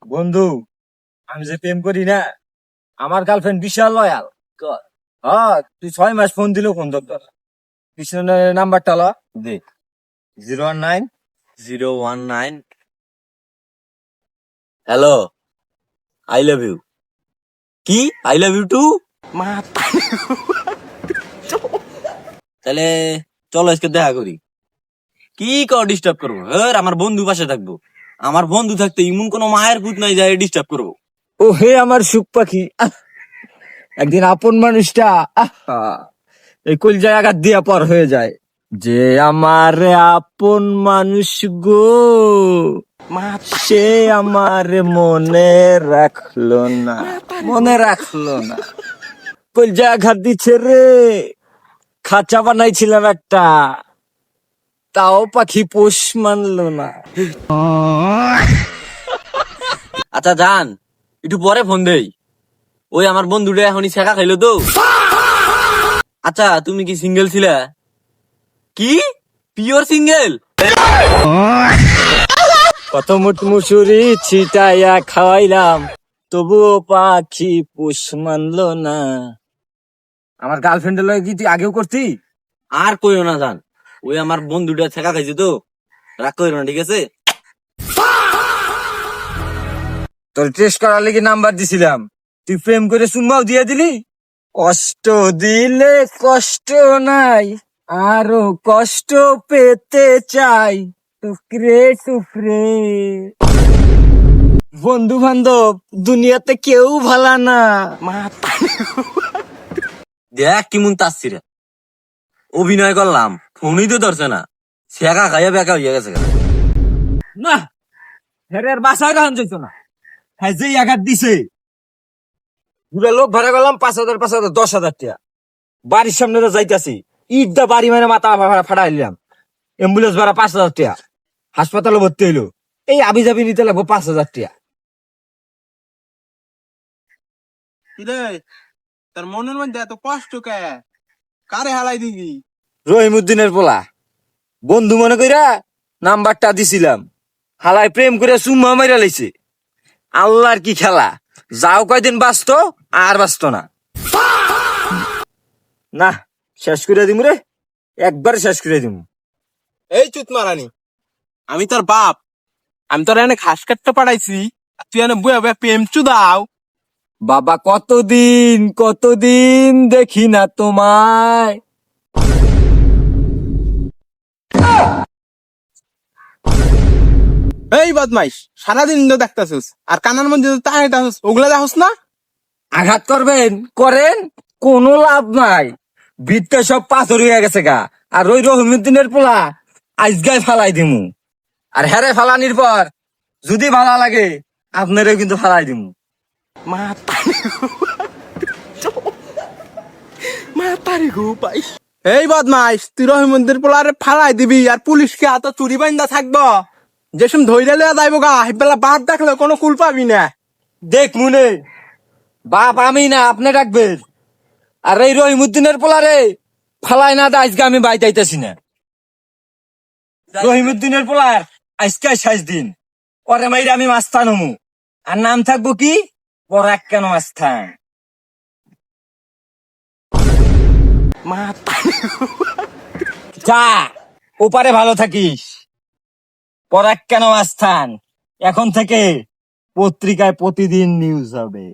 বন্ধু, আমি যে প্রেম করি না, আমার গার্লফ্রেন্ড বিশাল লয়াল। হ্যাঁ, তুই 6 মাস ফোন দিলেও ফোন ধরতো না। পিছনের নাম্বারটা ল দে, 019। 019। Hello, I love you. কি আই লাভ ইউ টু? তাহলে চলো আজকে দেখা করি। কি কর ডিস্টার্ব করবো? আমার বন্ধু পাশে থাকবো। আমার বন্ধু থাকতে ইমন কোনো মায়ের পুত নাই যায় ডিস্টার্ব করবো। ও হে আমার সুখ পাখি, একদিন আপন মানুষটা এই কলজায় আঘাত দিয়া পর হয়ে যায়। যে আমার আপন মানুষ গো, সে আমার মনে রাখলো না, মনে রাখলো না। কলজায় আঘাত দিচ্ছে রে, খাঁচা বানাইছিলাম একটা, তাও পাখি পোষ মানলো না। আচ্ছা জান, একটু পরে ফোন দেই। ওই আমার বন্ধুটা এখনই ছেঁকা খাইলো তো। আচ্ছা তুমি কি সিঙ্গেল ছিলা? কি পিওর সিঙ্গেল? কত মুট মুসুরি ছিটাইয়া খাওয়াইলাম, তবুও পাখি পোষ মানলো না। আমার গার্লফ্রেন্ডের লগে কি তুই আগেও করতি? আর কইও না জান, ওই আমার বন্ধুটা ছেঁকা খাইছে তো, রাগ কইরো না ঠিক আছে? তোর টেস্ট করার লেগে নাম্বার দিছিলাম, তুই প্রেম করে চুম্মাও দিয়ে দিলি। কষ্ট দিলে কষ্ট নাই, আরো কষ্ট পেতে চাই, টুকরে টুকরে। বন্ধু বান্ধব দুনিয়াতে কেউ ভালা না। দেখ কেমন তাসছি রে, অভিনয় করলাম, ফোনই তো ধরছে না, ছেঁকা খাইয়া বেকা হইয়া গেছে। না, হেরের বাসায় রাখান যেত না। হ্যাঁ, যেই আঘাত দিছে, পুরা লোক ভাড়া করলাম 5,000 5,000 10,000 টাকা। বাড়ির সামনে তো যাইতাছি, ইট দা বাড়ি মানে মাথা ফাড়াই দিলাম। অ্যাম্বুলেন্স ভাড়া 5,000 টাকা, হাসপাতালে ভর্তি হইলো, এই আবি যাবি নিতে লাগবো 5,000 টাকা। তোর মনের মধ্যে এত কষ্ট কে? কারে হালাই দিবি? রহিমউদ্দিনের পোলা, বন্ধু মনে কইরা নাম্বারটা দিছিলাম, হালাই প্রেম করে চুম্মা মাইরা লাইছে। আল্লাহর কি খেলা, যাও কয়দিন বাঁচতো আর বাঁচতো না। না, শেষ করে দিমু রে, একবার শেষ করে দিমু। এই চুত মারানি, আমি তোর বাপ, আমি তোর এনে ঘাস কাটতে পাঠাইছি, আর তুই এনে বুয়া বুয়া প্রেম চুদাও। বাবা, কতদিন কতদিন দেখি না তোমায়। এই বদমাইশ, সারাদিন তো দেখতাছিস আর কানার মধ্যে তাই দেখছিস, ওগুলা দেখছ না? আঘাত করবেন করেন, কোনো লাভ নাই, ভিতরে সব পাথর হয়ে গেছে গা। আর ওই রহিমউদ্দিনের পোলা আজগায় ফালাই দিমু, আর হেরে ফালানির পর যদি ভালো লাগে আপনারও কিন্তু ফালাই দিমু। এই বদমাইশ, তুই রহিমন্দির পোলারে ফালাই দিবি আর পুলিশকে হাত চুরি বাইন্দা থাকবো, যেসম ধৈর্য লিয়া যাইবো গা, হেবেলা বাদ দেখলে কোনো কুল পাবি না। দেখ মুনে, বাপ আমি না আপনি রাখবেন। আর এই রহিমউদ্দিনের পোলারে ফালাই না দা আজকে আমি বাইতে আইতাছি না। রহিমউদ্দিনের পোলার আজকে 6 দিন, পরে মাইরে আমি মাস্তান হমু, আর নাম থাকবো কি পরাক কেন মাস্তান। যা, ওপারে ভালো থাকিস। পরাক কেন মাস্তান এখন থেকে পত্রিকায় প্রতিদিন নিউজ হবে।